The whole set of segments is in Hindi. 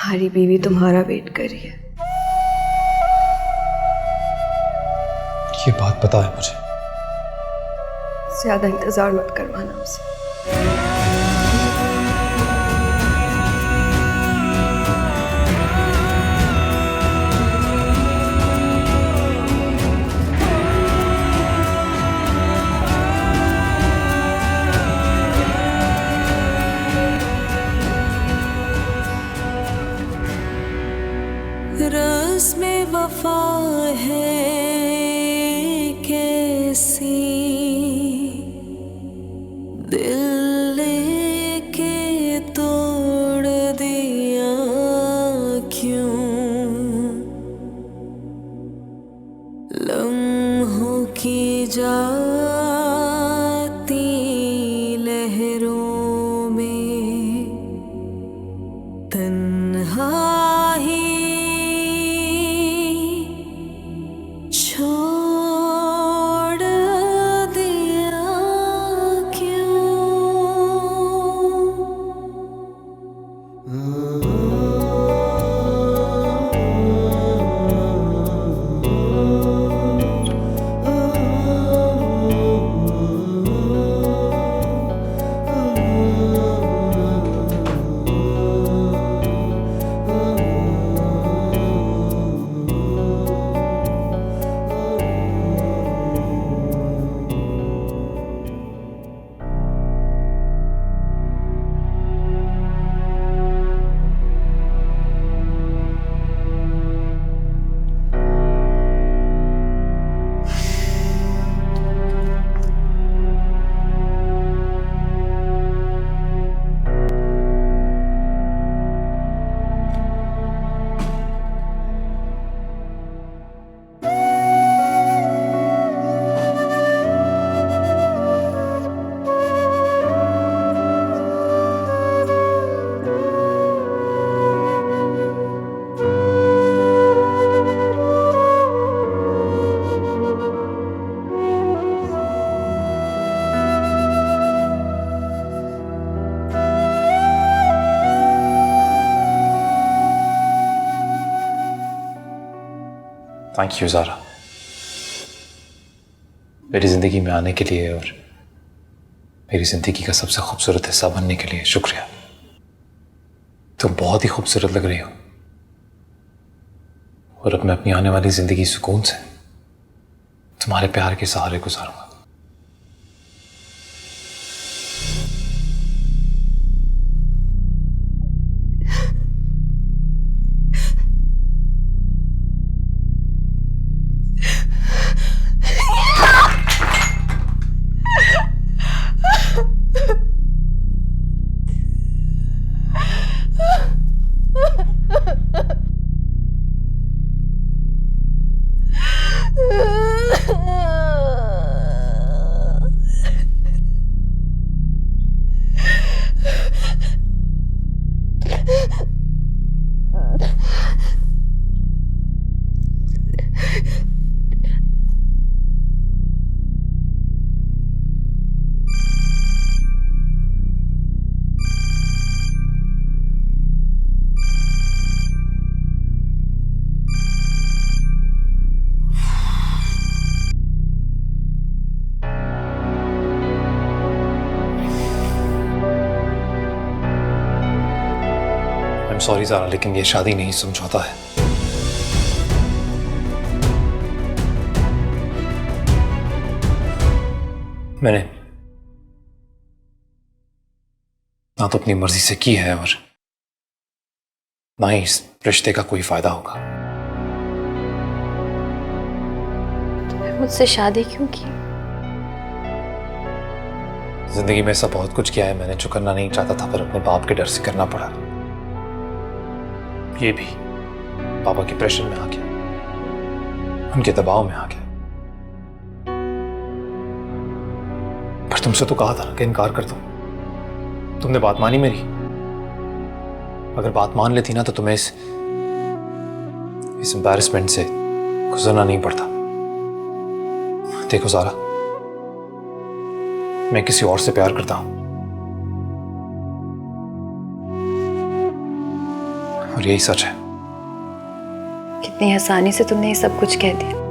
तुम्हारी बीवी तुम्हारा वेट कर रही है। ये बात पता है मुझे। ज्यादा इंतजार मत करवाना उसे। रस्म वफा है कैसी, दिल लेके तोड़ दिया क्यों, लम्हों की जाती लहरों में तन्हाई छोड़ दिया क्यों। थैंक यू ज़ारा, मेरी ज़िंदगी में आने के लिए और मेरी ज़िंदगी का सबसे खूबसूरत हिस्सा बनने के लिए शुक्रिया। तुम बहुत ही खूबसूरत लग रही हो और अब मैं अपनी आने वाली ज़िंदगी सुकून से तुम्हारे प्यार के सहारे गुजारूंगा। सॉरी ज़ारा, लेकिन ये शादी नहीं समझौता है। मैंने ना तो अपनी मर्जी से की है और ना ही इस रिश्ते का कोई फायदा होगा। तुमने मुझसे शादी क्यों की? जिंदगी में ऐसा बहुत कुछ किया है मैंने जो करना नहीं चाहता था, पर अपने बाप के डर से करना पड़ा। ये भी पापा के प्रेशर में आ गया, उनके दबाव में आ गया। पर तुमसे तो कहा था कि इनकार कर दो, तुमने बात मानी मेरी। अगर बात मान लेती ना तो तुम्हें इस एम्बैरेसमेंट से गुजरना नहीं पड़ता। देखो ज़ारा, मैं किसी और से प्यार करता हूं और यही सच है। कितनी आसानी से तुमने ये सब कुछ कह दिया।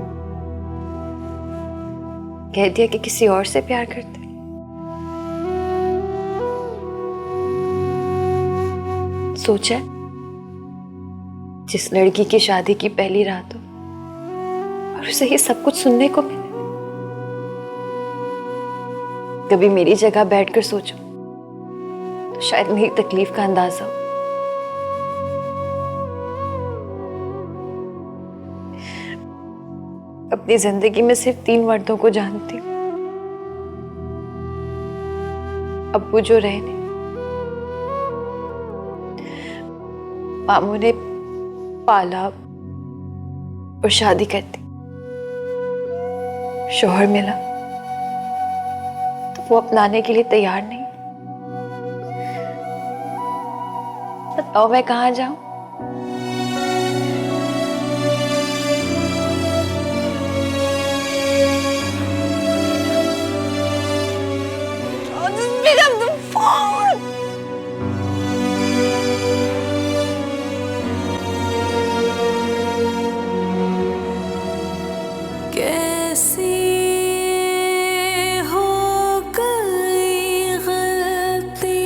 कह दिया कि किसी और से प्यार करते। सोचा जिस लड़की की शादी की पहली रात हो और उसे ये सब कुछ सुनने को मिले। कभी मेरी जगह बैठकर सोचो तो शायद मेरी तकलीफ का अंदाजा हो। अपनी जिंदगी में सिर्फ 3 मर्दों को जानती हूँ। अब वो जो रहे नहीं। मामू ने पाला और शादी कर दी। शौहर मिला तो वो अपनाने के लिए तैयार नहीं। बताओ मैं कहाँ जाऊं? कैसी हो गई गलती,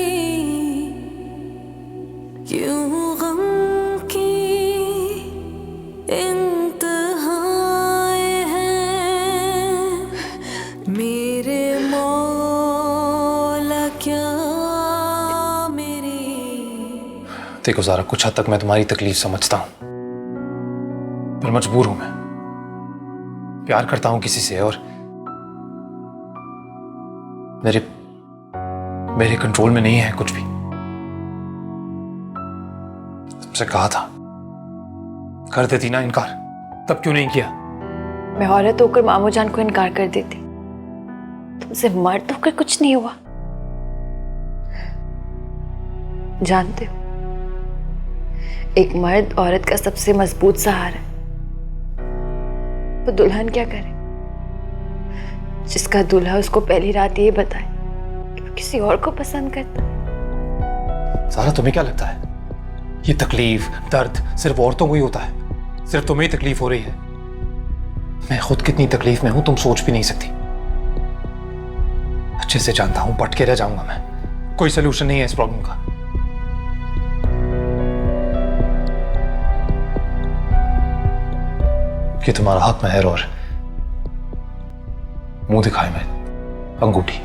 क्यों गम की इंतहाएं हैं मेरे मौला, क्या मेरी। देखो ज़ारा, कुछ हद तक मैं तुम्हारी तकलीफ समझता हूं, पर मजबूर हूं। मैं प्यार करता हूं किसी से और मेरे कंट्रोल में नहीं है कुछ भी। तुमसे कहा था कर देती ना इनकार, तब क्यों नहीं किया? मैं औरत होकर मामू जान को इनकार कर देती। तुमसे मर्द होकर कुछ नहीं हुआ। जानते हो, एक मर्द औरत का सबसे मजबूत सहारा है। तो दुल्हन क्या करे जिसका दूल्हा उसको पहली रात ये बताए कि वो किसी और को पसंद करता है। सारा, तुम्हें क्या लगता है ये तकलीफ दर्द सिर्फ औरतों को ही होता है? सिर्फ तुम्हें ही तकलीफ हो रही है? मैं खुद कितनी तकलीफ में हूं तुम सोच भी नहीं सकती। अच्छे से जानता हूं, भटके रह जाऊंगा मैं। कोई सोल्यूशन नहीं है इस प्रॉब्लम का। कि तुम्हारा हक महर और मुंह दिखाए में अंगूठी।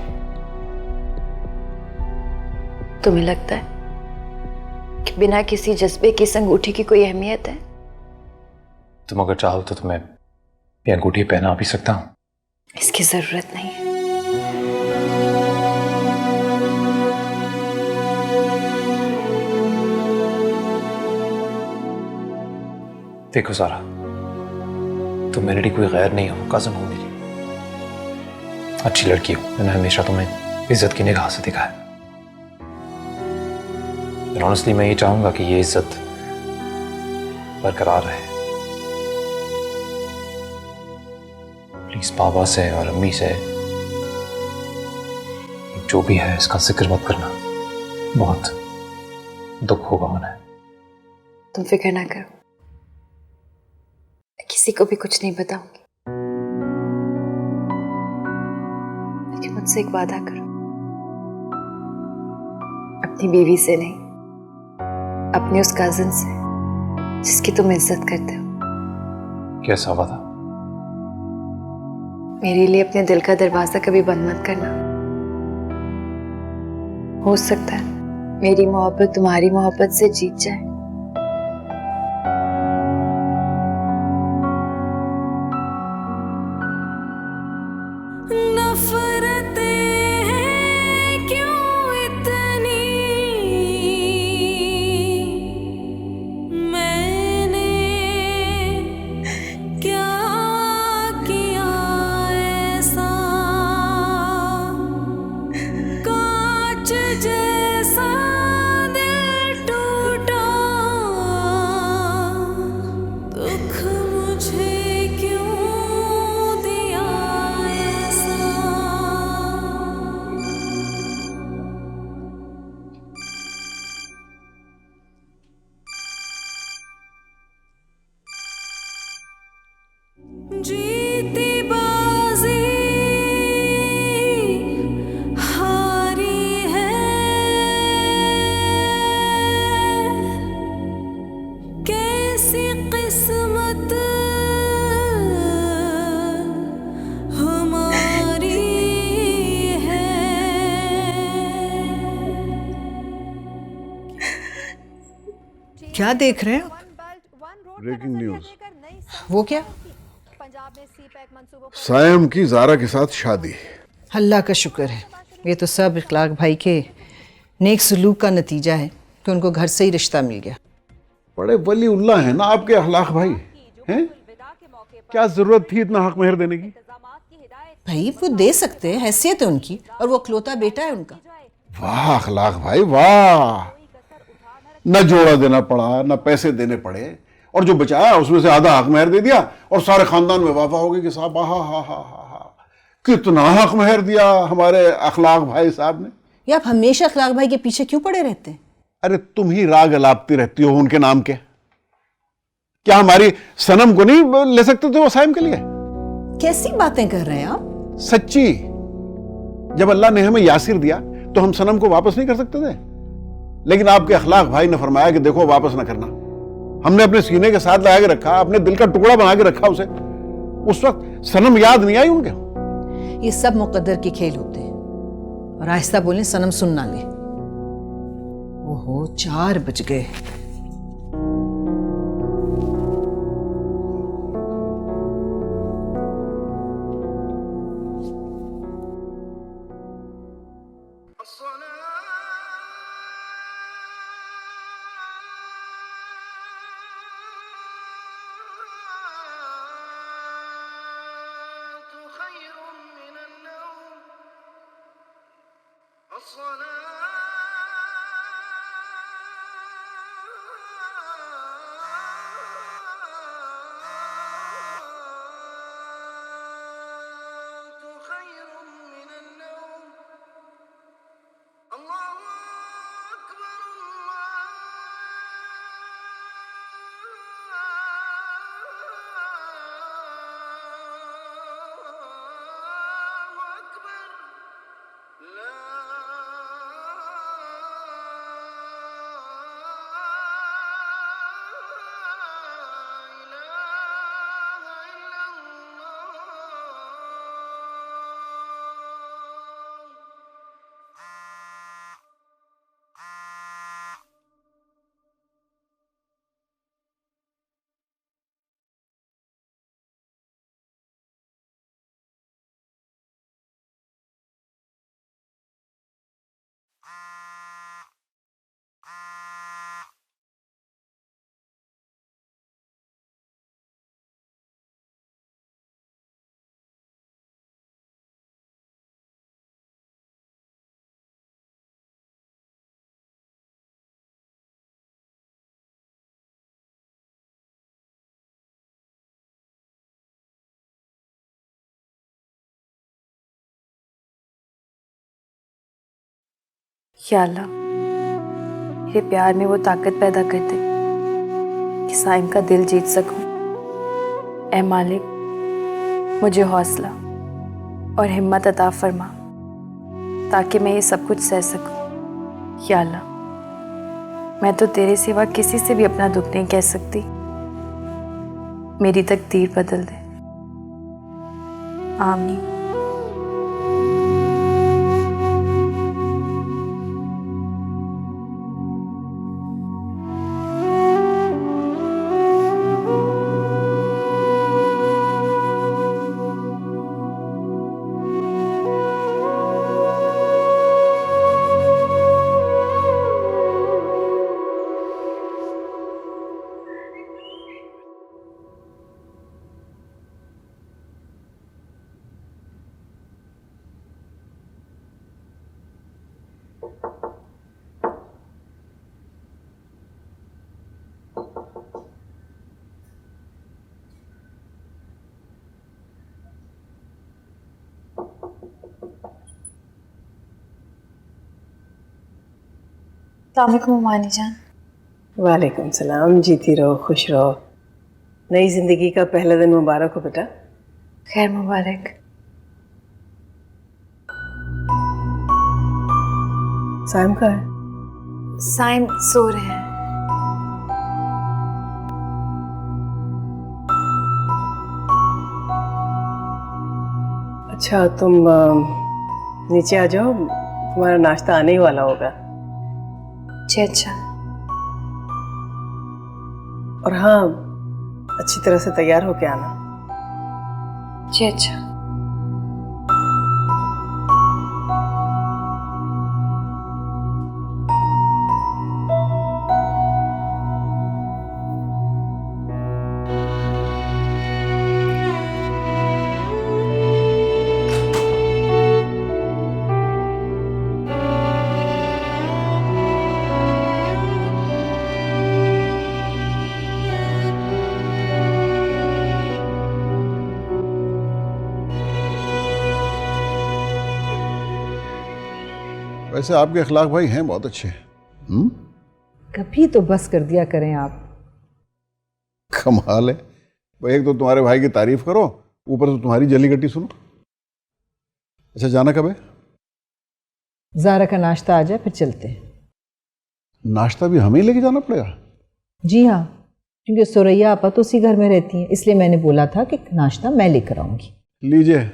तुम्हें लगता है कि बिना किसी जज्बे की इस अंगूठी की कोई अहमियत है? तुम अगर चाहो तो तुम्हें ये अंगूठी पहना भी सकता हूं। इसकी जरूरत नहीं है। देखो सारा, तुम मेरे लिए कोई गैर नहीं हो, कज़न हो मेरी। अच्छी लड़की हो, मैंने हमेशा तुम्हें इज्जत की निगाह से देखा है। ऑनेस्टली मैं ये चाहूंगा कि ये इज्जत बरकरार रहे। प्लीज पापा से और अम्मी से जो भी है इसका जिक्र मत करना, बहुत दुख होगा उन्हें। तुम फिक्र ना करो, किसी को भी कुछ नहीं बताऊंगी। लेकिन मुझसे एक वादा करो, अपनी बीवी से नहीं, अपनी उस कजिन से जिसकी तुम इज्जत करते हो। कैसा वादा? मेरे लिए अपने दिल का दरवाजा कभी बंद मत करना। हो सकता है मेरी मोहब्बत तुम्हारी मोहब्बत से जीत जाए। नफरतें हैं क्यों इतनी, मैंने क्या किया ऐसा, कांच जैसा दिल टूटा क्या देख रहे हैं? Breaking news. वो क्या? सायम की जारा के साथ शादी। अल्लाह का शुक्र है, ये तो सब इखलाक भाई के नेक सलूक का नतीजा है कि उनको घर से ही रिश्ता मिल गया। बड़े वली उल्लाह हैं ना आपके अखलाक भाई, हैं? क्या जरूरत थी इतना हक मेहर देने की? भाई वो दे सकते हैं, हैसियत है उनकी, और वो अखलौता बेटा है उनका। वाह अखलाक भाई वाह, न जोड़ा देना पड़ा न पैसे देने पड़े, और जो बचाया उसमें से आधा हक मेहर दे दिया और सारे खानदान में वाफा हो गई कि साहब हा हा हा हा, कितना हक मेहर दिया हमारे अखलाक भाई साहब ने। ये आप हमेशा अखलाक भाई के पीछे क्यों पड़े रहते हैं? अरे तुम ही राग अलापती रहती हो उनके नाम के। क्या हमारी सनम को नहीं ले सकते थे वो साइम के लिए? कैसी बातें कर रहे हैं आप? सच्ची, जब अल्लाह ने हमें यासिर दिया तो हम सनम को वापस नहीं कर सकते थे, लेकिन आपके अखलाक भाई ने फरमाया कि देखो वापस ना करना। हमने अपने सीने के साथ लगा के रखा, अपने दिल का टुकड़ा बना के रखा उसे। उस वक्त सनम याद नहीं आई उनके। ये सब मुकद्दर के खेल होते हैं, और आहिस्ता बोलें सनम सुन ना ले। ओहो 4 बज गए। या अल्लाह, मेरे प्यार में वो ताकत पैदा कर दे कि साइम का दिल जीत सकूं। ऐ मालिक, मुझे हौसला और हिम्मत अता फरमा ताकि मैं ये सब कुछ सह सकूं। या अल्लाह, मैं तो तेरे सिवा किसी से भी अपना दुख नहीं कह सकती। मेरी तकदीर बदल दे। आमीन। अस्सलामुअलैकुम मानी जान। वालेकुम सलाम। जीती रहो, खुश रहो। नई जिंदगी का पहला दिन मुबारक हो बेटा। खैर मुबारक। साइम का है? साइम सो रहे हैं। अच्छा तुम नीचे आ जाओ, तुम्हारा नाश्ता आने ही वाला होगा। जी अच्छा। और हाँ, अच्छी तरह से तैयार होके आना। जी अच्छा। वैसे आपके अखलाक भाई हैं बहुत अच्छे। कभी तो बस कर दिया करें आप। कमाल है भाई, एक तो तुम्हारे भाई की तारीफ करो, ऊपर से तुम्हारी जली गट्टी सुनो। अच्छा, जाना कब है? ज़ारा का नाश्ता आ जाए फिर चलते हैं। नाश्ता भी हमें ही लेके जाना पड़ेगा? जी हाँ, क्योंकि सुरैया आपा तो उसी घर में रहती हैं, इसलिए मैंने बोला था कि नाश्ता मैं लेकर आऊंगी। लीजिए,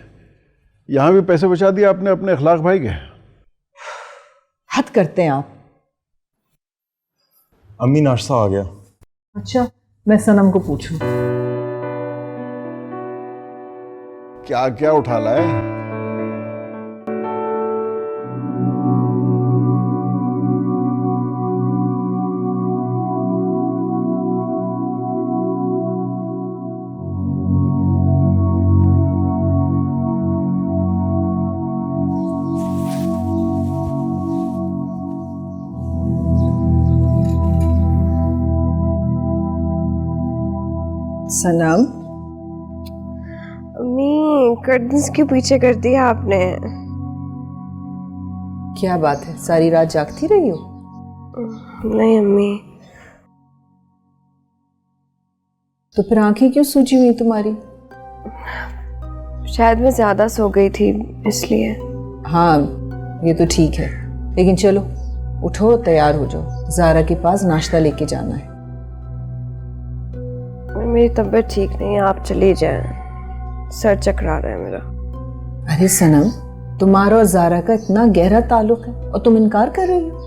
यहाँ भी पैसे बचा दिए आपने अपने अखलाक भाई के। हद करते हैं आप। अम्मी नाश्ता आ गया। अच्छा, मैं सनम को पूछूं। क्या क्या उठा लाए? सनम, अम्मी कर्टन्स क्यों पीछे कर दिया आपने? क्या बात है, सारी रात जागती रही हो? नहीं अम्मी। तो फिर आंखें क्यों सूजी हुई तुम्हारी? शायद मैं ज्यादा सो गई थी इसलिए। हाँ, ये तो ठीक है, लेकिन चलो उठो, तैयार हो जाओ, ज़ारा के पास नाश्ता लेके जाना है। मेरी तबीयत ठीक नहीं है, आप चली जाएं। सर चकरा रहा है मेरा। अरे सनम, तुम्हारा और ज़ारा का इतना गहरा ताल्लुक है और तुम इनकार कर रही हो?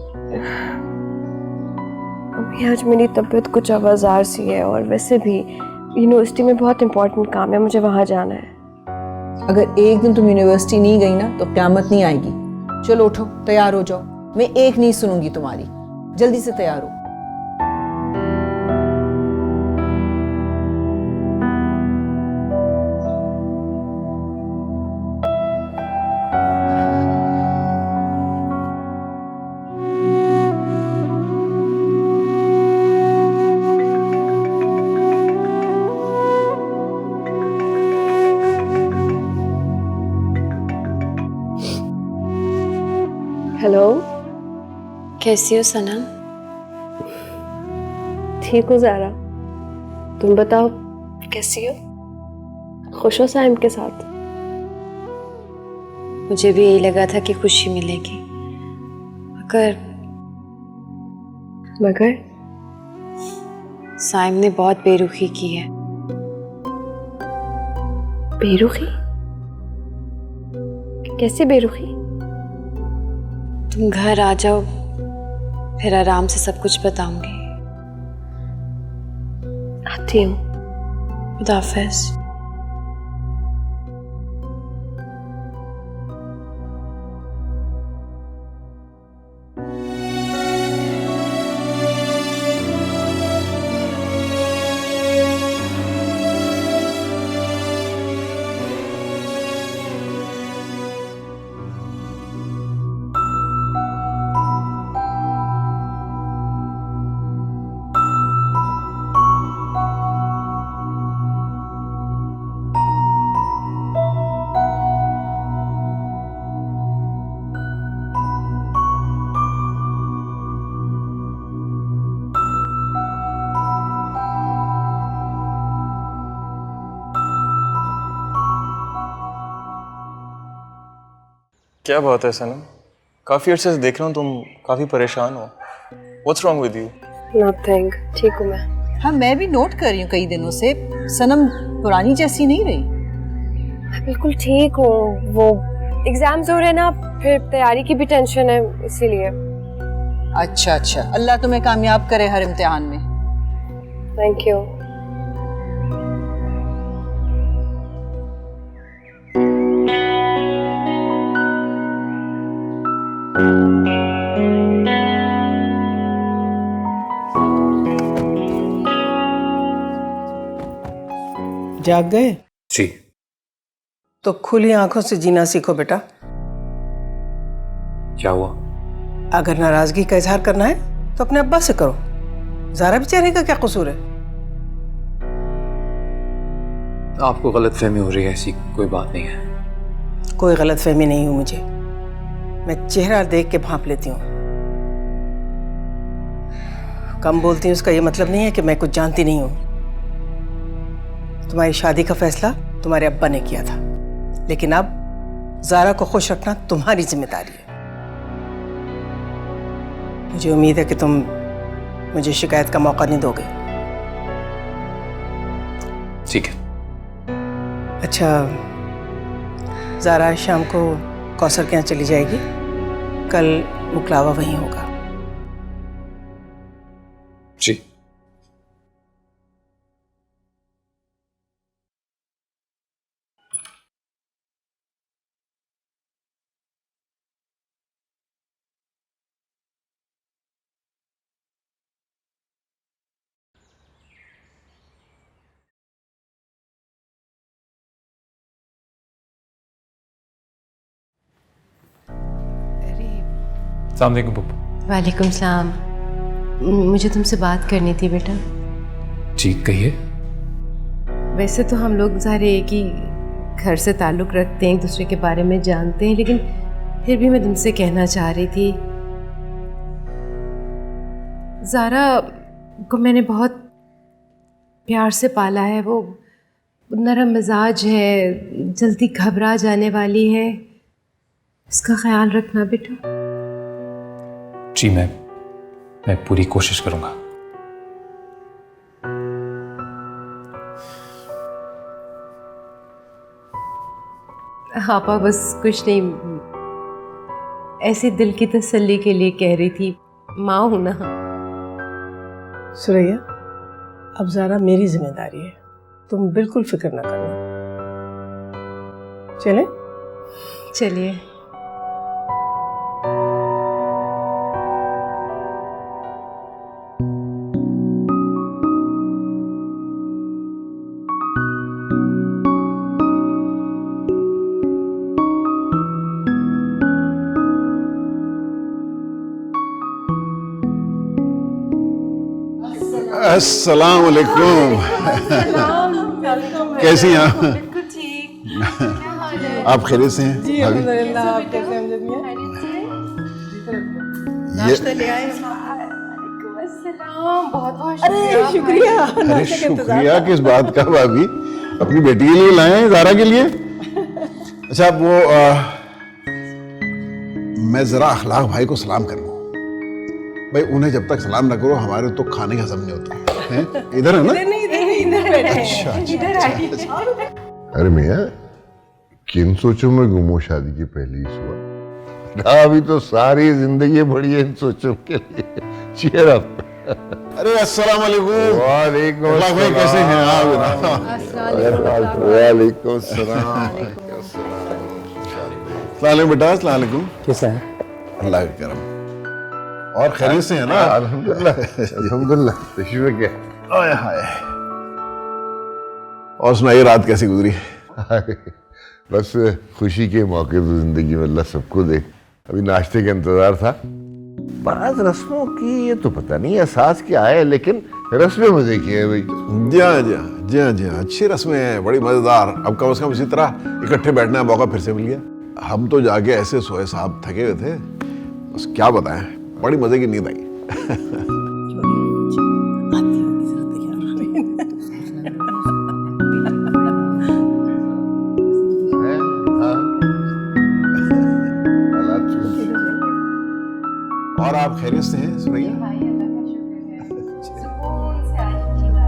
अम्मी आज मेरी तबीयत कुछ आवाज़ार सी है, और वैसे भी यूनिवर्सिटी में बहुत इंपॉर्टेंट काम है, मुझे वहाँ जाना है। अगर एक दिन तुम यूनिवर्सिटी नहीं गई ना तो क़यामत नहीं आएगी। चलो उठो, तैयार हो जाओ, मैं एक नहीं सुनूंगी तुम्हारी। जल्दी से तैयार हो। हेलो, कैसी हो सनम? ठीक हो ज़ारा? तुम बताओ कैसी हो? खुश हो साइम के साथ? मुझे भी यही लगा था कि खुशी मिलेगी, मगर साइम ने बहुत बेरुखी की है। बेरुखी? कैसी बेरुखी? तुम घर आ जाओ, फिर आराम से सब कुछ बताऊंगी। आती हूँ। खुदा हाफिज़। क्या बात है सनम, काफ़ी अर्से से देख रहा हूँ तुम काफ़ी परेशान हो। What's wrong with you? Nothing, ठीक हूँ मैं। हाँ, मैं भी नोट कर रही हूँ कई दिनों से, सनम पुरानी जैसी नहीं रही। मैं बिल्कुल ठीक हूँ। वो एग्जाम्स हो रहे हैं ना, फिर तैयारी की भी टेंशन है, इसीलिए। अच्छा अच्छा, अल्लाह तुम्हें कामयाब करे हर इम्तिहान में। Thank you. जाग गए? जी। तो खुली आंखों से जीना सीखो बेटा। क्या हुआ? अगर नाराजगी का इजहार करना है तो अपने अब्बा से करो। ज़ारा बेचारे का क्या कसूर है? आपको गलतफहमी हो रही है, ऐसी कोई बात नहीं है। कोई गलतफहमी नहीं हुई मुझे। मैं चेहरा देख के भांप लेती हूँ। कम बोलती हूँ उसका ये मतलब नहीं है कि मैं कुछ जानती नहीं हूँ। तुम्हारी शादी का फैसला तुम्हारे अब्बा ने किया था, लेकिन अब ज़ारा को खुश रखना तुम्हारी जिम्मेदारी है। मुझे उम्मीद है कि तुम मुझे शिकायत का मौका नहीं दोगे। ठीक है। अच्छा, ज़ारा शाम को कौसर के यहाँ चली जाएगी। कल मुकलावा वहीं होगा। जी। अस्सलाम वालेकुम पप्पू। वालेकुम सलाम। मुझे तुमसे बात करनी थी बेटा। जी कहिए। वैसे तो हम लोग सारे एक ही घर से ताल्लुक़ रखते हैं, एक दूसरे के बारे में जानते हैं, लेकिन फिर भी मैं तुमसे कहना चाह रही थी, ज़ारा को मैंने बहुत प्यार से पाला है। वो नरम मिजाज है, जल्दी घबरा जाने वाली है। इसका ख्याल रखना बेटा। जी मैं पूरी कोशिश करूंगा। आपा बस कुछ नहीं, ऐसे दिल की तसल्ली के लिए कह रही थी। माँ हूं ना। सुरैया, अब ज़ारा मेरी जिम्मेदारी है, तुम बिल्कुल फिक्र ना करना। चलें? चलिए। अस्सलाम वालेकुम। कैसी हैं आप? आप खैरियत से हैं? जी अल्हम्दुलिल्लाह। आप कैसे हैं जब नाश्ता ले आए? अरे शुक्रिया। अरे शुक्रिया किस बात का भाभी? अपनी बेटी के लिए लाए हैं, ज़ारा के लिए? अच्छा वो मैं जरा अखलाक भाई को सलाम कर लूँ। भाई उन्हें जब तक सलाम ना करो हमारे तो खाने का हजम नहीं होता है। इधर है ना? अच्छा। अरे मियाँ, किन सोचों में गुम हो शादी की पहली सुबह? अभी तो सारी जिंदगी बड़ी है इन सोचों के लिए। Cheer up. अरे अस्सलाम वालेकुम। वालेकुम अल्लाह भाई कैसे हैं आप? वालेकुम सलाम। सलाम बेटा। अस्सलाम वालेकुम। कैसा है? अल्लाह का करम। और खैरियत से है ना? अल्हम्दुलिल्लाह अल्हम्दुलिल्लाह। तशरीफ क्या? ओए हाय। और सुनाइए रात कैसी गुजरी? बस खुशी के मौके तो जिंदगी में अल्लाह सबको दे। अभी नाश्ते का इंतजार था। बात रस्मों की ये तो पता नहीं एहसास क्या है, लेकिन रस्में मजे की है भाई। जी हाँ जी हाँ जी हाँ जी हाँ, अच्छी रस्में हैं, बड़ी मजेदार। अब कम से कम इसी तरह इकट्ठे बैठने का मौका फिर से मिल गया। हम तो जाके ऐसे सोए साहब, थके हुए थे, बस क्या बताएं, बड़ी मजे की नींद आई। और आप खैरियत से हैं सुरैया?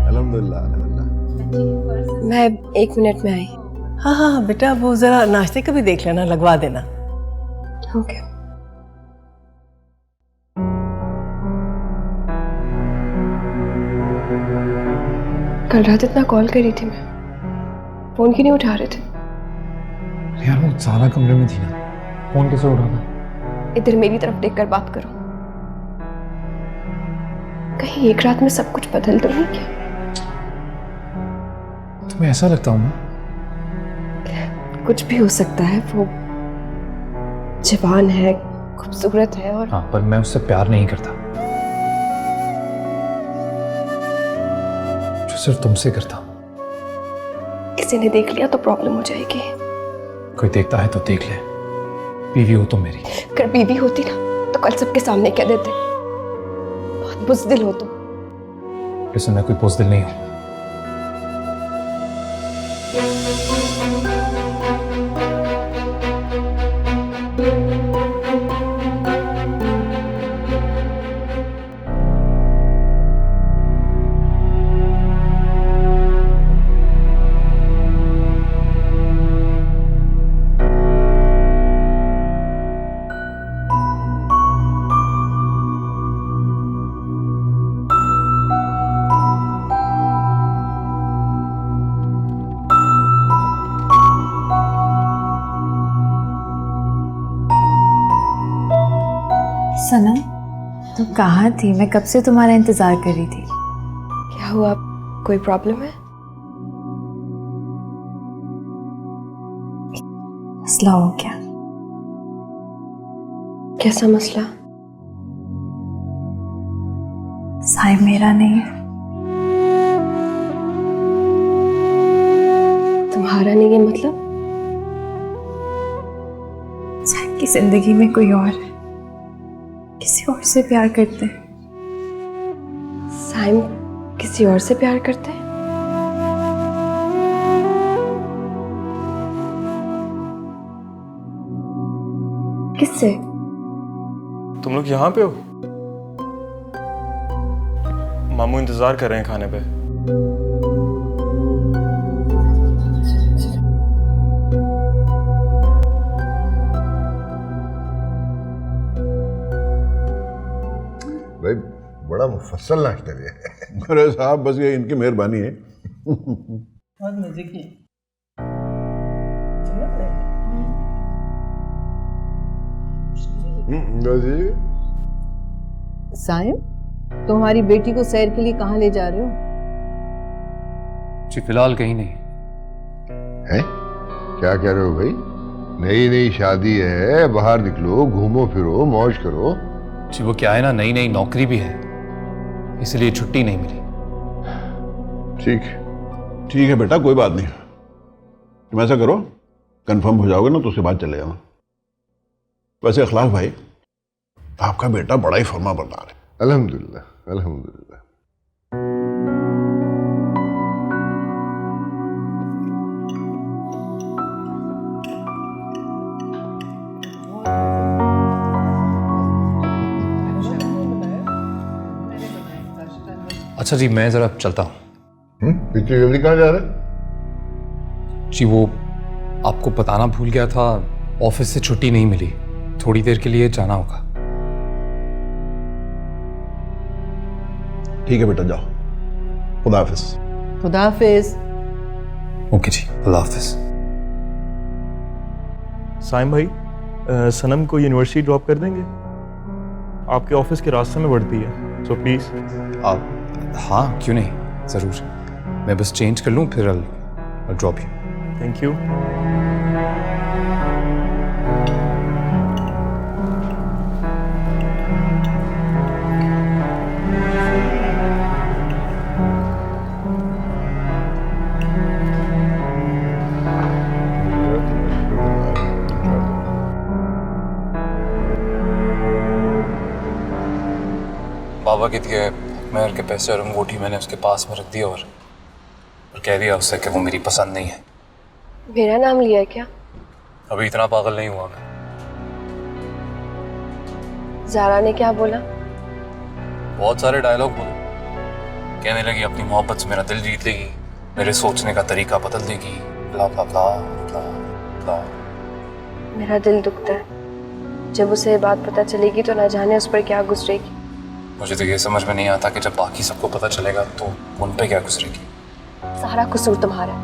अल्हम्दुलिल्लाह अल्हम्दुलिल्लाह। मैं 1 मिनट में आई। हाँ हाँ बेटा, वो जरा नाश्ते का भी देख लेना, लगवा देना। ओके। कल रात इतना कॉल करी थी मैं, फोन क्यों नहीं उठा रहे थे? यार वो ज़ारा कमरे में थी ना, फोन कैसे उठाना? इधर मेरी तरफ देखकर बात करो। कहीं एक रात में सब कुछ बदल तो नहीं क्या? तुम्हें ऐसा लगता हूँ ना? कुछ भी हो सकता है, वो जवान है, खूबसूरत है और हाँ, पर मैं उससे प्यार नहीं करता, जो सिर्फ तुमसे करता हूँ। किसी ने देख लिया तो प्रॉब्लम हो जाएगी। कोई देखता है तो देख ले, बीवी हो तुम मेरी। अगर बीवी होती ना तो कल सबके सामने कह देते, बहुत बुज़दिल हो तुम। वैसे मैं कोई बुज़दिल नहीं हूँ। सनम, तुम कहाँ थी? मैं कब से तुम्हारा इंतजार कर रही थी। क्या हुआ, कोई प्रॉब्लम है? मसला हो क्या? कैसा मसला? साहिब मेरा नहीं है। तुम्हारा नहीं है मतलब? साहिब की जिंदगी में कोई और है, किसी और से प्यार करते हैं। साइम किसी और से प्यार करते हैं? किससे? तुम लोग यहाँ पे हो? मामू इंतजार कर रहे हैं खाने पे। भाई बड़ा मुफस्सल नाश्ता दिया है। अरे साहब बस ये इनकी मेहरबानी है। बहुत मजे की। साइम, तुम्हारी बेटी को सैर के लिए कहाँ ले जा रहे हो? जी फिलहाल कहीं नहीं। हैं? क्या कह रहे हो भाई? नई नई शादी है, बाहर निकलो, घूमो फिरो, मौज करो। जी वो क्या है ना, नई नई नौकरी भी है, इसलिए छुट्टी नहीं मिली। ठीक है बेटा, कोई बात नहीं। तुम ऐसा करो, कंफर्म हो जाओगे ना तो उसके बाद चले जाना। वैसे अखलाक भाई, आपका बेटा बड़ा ही फर्मा बरदार है। अल्हम्दुलिल्लाह अल्हम्दुलिल्लाह। अच्छा जी, मैं जरा चलता हूँ। इतनी जल्दी कहाँ जा रहे? जी वो आपको बताना भूल गया था, ऑफिस से छुट्टी नहीं मिली, थोड़ी देर के लिए जाना होगा। ठीक है बेटा, जाओ। खुदा हाफिज। खुदा हाफिज। ओके जी, अल्लाह हाफिज। साइम भाई, सनम को यूनिवर्सिटी ड्रॉप कर देंगे? आपके ऑफिस के रास्ते में पड़ती है, सो प्लीज। आप हाँ, क्यों नहीं, ज़रूर। मैं बस चेंज कर लूँ, फिर I'll drop you. Thank you. बाबा के दिए मेहर के पैसे और अंगूठी मैंने उसके पास में रख दिया और कह दिया उससे कि वो मेरी पसंद नहीं है। मेरा नाम लिया है क्या? अभी इतना पागल नहीं हुआ मैं। ज़ारा ने क्या बोला? बहुत सारे डायलॉग बोले, कहने लगी अपनी मोहब्बत से मेरा दिल जीत लेगी, मेरे सोचने का तरीका बदल देगी, ब्ला ब्ला ब्ला ब्ला ब्ला। मेरा दिल दुखता है, जब उसे ये बात पता चलेगी तो ना जाने उस पर क्या गुजरेगी। मुझे तो ये समझ में नहीं आता कि जब बाकी सबको पता चलेगा तो उन पे क्या गुजरेगी। सारा कसूर तुम्हारा है।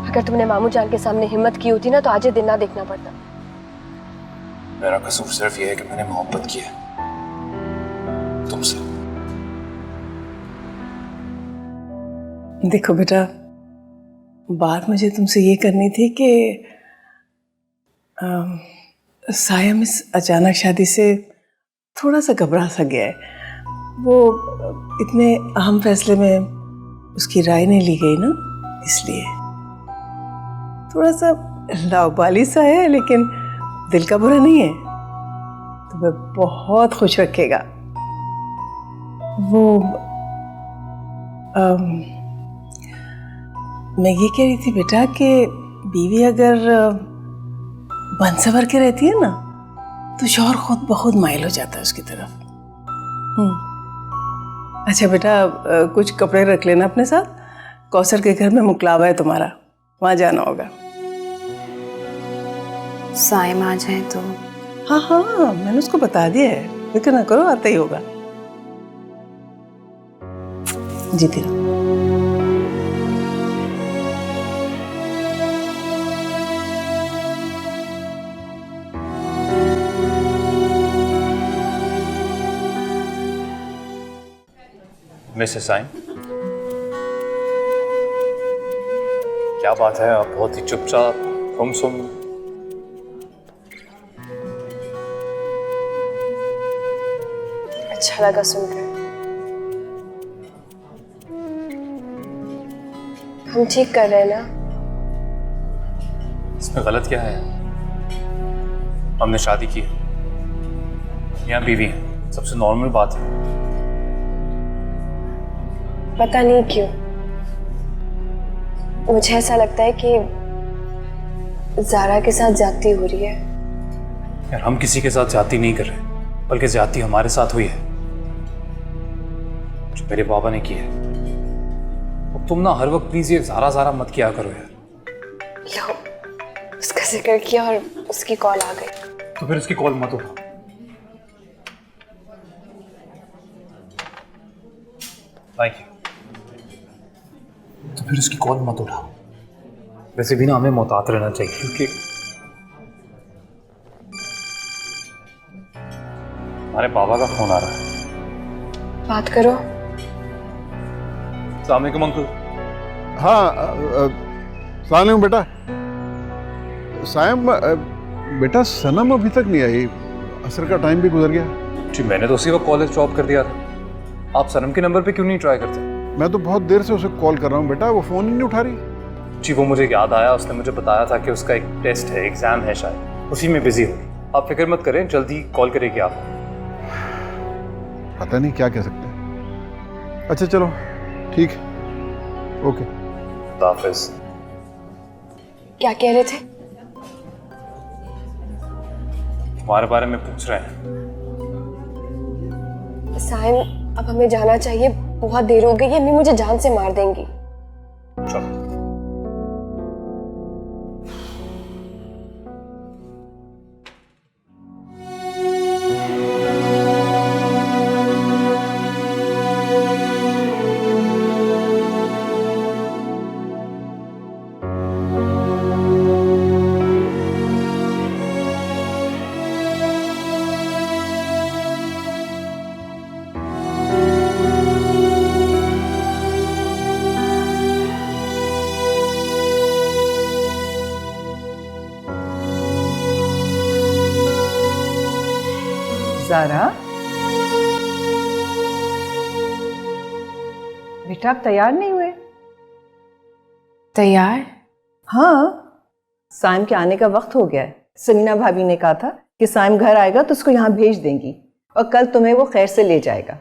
अगर तुमने मामू जान के सामने हिम्मत की होती ना तो आज ये दिन ना देखना पड़ता। मेरा कसूर सिर्फ ये है कि मैंने मोहब्बत की है तुमसे। देखो बेटा, बात मुझे तुमसे ये करनी थी कि सायम इस अचानक शादी से थोड़ा सा घबरा सा गया है। वो इतने अहम फैसले में उसकी राय नहीं ली गई ना, इसलिए थोड़ा सा लाउबाली सा है, लेकिन दिल का बुरा नहीं है। तुम्हें बहुत खुश रखेगा वो। मैं ये कह रही थी बेटा कि बीवी अगर बन सवर के रहती है ना तो शौहर खुद ब खुद माइल हो जाता है उसकी तरफ। अच्छा बेटा, कुछ कपड़े रख लेना अपने साथ। कौसर के घर में मुकलावा है तुम्हारा, वहाँ जाना होगा। साइम आ जाए तो? हाँ हाँ, मैंने उसको बता दिया है, फिक्र ना करो, आता ही होगा। जीती रहो। मिसेस साइम, क्या बात है, आप बहुत ही चुपचाप गुमसुम। अच्छा लगा सुनकर। हम ठीक कर रहे हैं ना? इसमें गलत क्या है? हमने शादी की है, यहाँ बीवी है, सबसे नॉर्मल बात है। पता नहीं क्यों मुझे ऐसा लगता है कि ज़ारा के साथ ज्यादती हो रही है। यार, हम किसी के साथ ज्यादती नहीं कर रहे, बल्कि ज्यादती हमारे साथ हुई है, जो मेरे बाबा ने की है। अब तुम ना हर वक्त प्लीज ये ज़ारा ज़ारा मत किया करो यार। लो, उसका जिक्र किया और उसकी कॉल आ गई। तो फिर उसकी कॉल मत उठाओ। Thank you. तो फिर उसकी कॉल मत उठाओ। वैसे भी ना हमें मोहतात रहना चाहिए, क्योंकि हमारे बाबा का फोन आ रहा है। बात करो। अस्सलाम वालेकुम अंकल। हाँ, सलाम बेटा। सायम, बेटा सनम अभी तक नहीं आई, असर का टाइम भी गुजर गया। जी, मैंने तो उसी वक्त कॉलेज ड्रॉप कर दिया था। आप सनम के नंबर पे क्यों नहीं ट्राई करते? मैं तो बहुत देर से उसे कॉल कर रहा हूँ बेटा, वो फोन ही नहीं उठा रही। जी, वो मुझे याद आया, उसने मुझे बताया था कि उसका एक टेस्ट है, एग्जाम है, शायद उसी में बिजी होगी। आप फिक्र मत करें, जल्दी कॉल करेगी आपको। पता नहीं क्या कह सकते हैं। अच्छा चलो ठीक, ओके, हाफिज। क्या कह रहे थे? तुम्हारे बारे में पूछ रहे हैं। साइम, अब हमें जाना चाहिए, बहुत देर हो गई है, अम्मी मुझे जान से मार देंगी। चलो। ज़ारा, बेटा आप तैयार नहीं हुए? तैयार? हाँ, साइम के आने का वक्त हो गया है। समीना भाभी ने कहा था कि साइम घर आएगा तो उसको यहाँ भेज देंगी और कल तुम्हें वो खैर से ले जाएगा।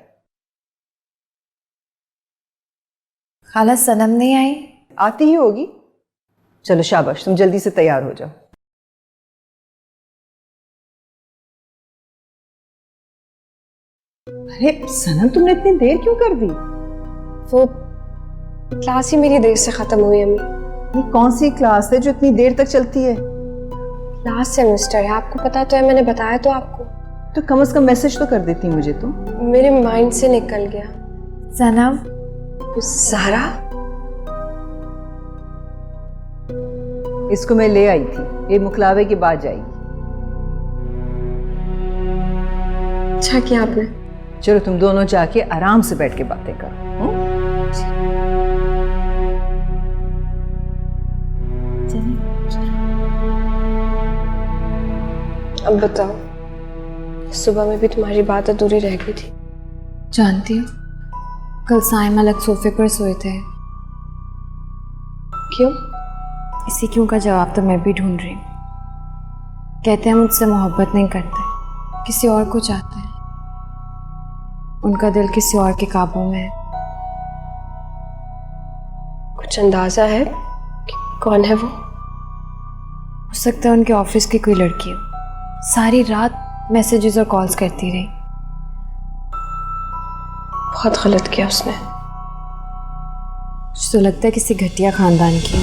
खाला सनम नहीं आई? आती ही होगी। चलो शाबाश, तुम जल्दी से तैयार हो जाओ। अरे सनम, तुमने इतनी देर क्यों कर दी? वो क्लास ही मेरी देर से खत्म हुई अम्मी। ये कौन सी क्लास है जो इतनी देर तक चलती है? लास्ट सेमेस्टर है, आपको पता तो है, मैंने बताया तो आपको। तो कम से कम मैसेज तो कर देती मुझे तुम। मेरे माइंड से निकल गया। सनम, ज़ारा, इसको मैं ले आई थी, ये मुखलावे के बाद जाएगी। अच्छा किया आपने। चलो तुम दोनों जाके आराम से बैठ के बातें करो। अब बताओ, सुबह में भी तुम्हारी बात अधूरी रह गई थी। जानती हो, कल साइम अलग सोफे पर सोए थे। क्यों? इसी क्यों का जवाब तो मैं भी ढूंढ रही हूँ। कहते हैं मुझसे मोहब्बत नहीं करते, किसी और को चाहते हैं। उनका दिल किसी और के काबू में है। कुछ अंदाजा है कि कौन है वो? हो सकता है उनके ऑफिस की कोई लड़की हो। सारी रात मैसेजेस और कॉल्स करती रही। बहुत गलत किया उसने। मुझे तो लगता है किसी घटिया खानदान की।